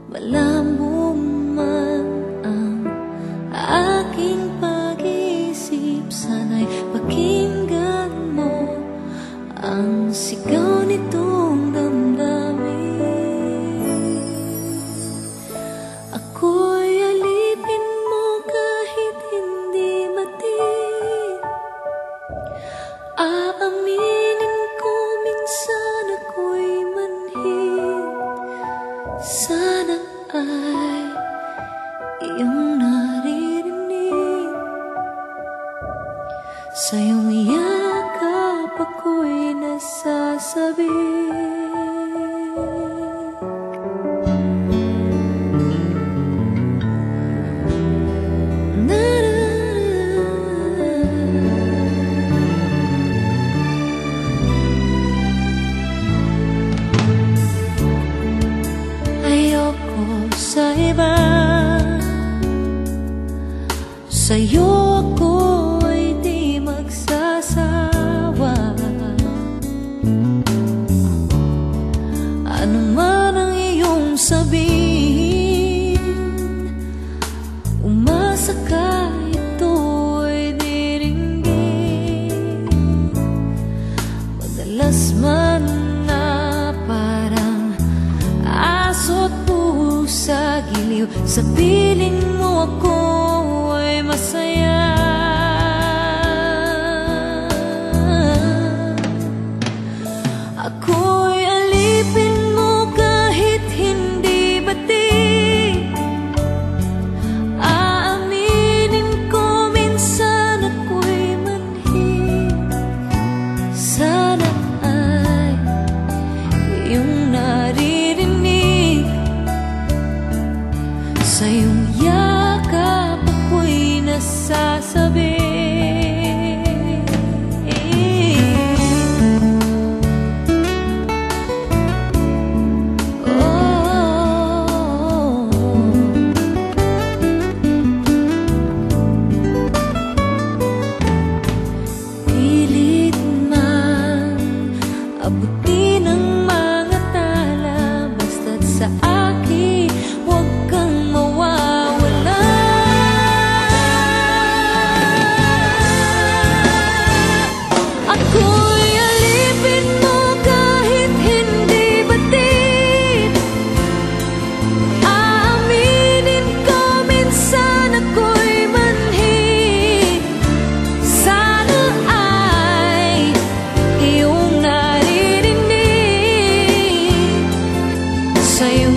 malabo man ang aking pag-iisip, sana'y pakinggan mo ang sigaw nitong damdamin. Ako'y alipin mo kahit hindi matin. Aaminin ko minsan ako'y manhid. Sana ay iyong naririnig. Sa iyong yakap ako'y nasasabik. Ayoko sa iba, sa'yo ako'y di magsasawa. Ano man ang iyong sabihin, umasa ka ito'y diringgin. Madalas man na parang aso't pusa, giliw sa piling mo ako ay masaya. Ako'y alipin mo kahit hindi batid. Aaminin ko minsan ako'y manhid. Sana ay iyong naririnig. Sa iyong yakap ako'y nasasabi. Pilit man abutin ang mga tala, basta't sa akin huwag kang mawawala. Ako'y alipin mo kahit hindi batid. Aaminin ko minsan ako'y manhid. Sana ay iyong naririnig. Sa iyong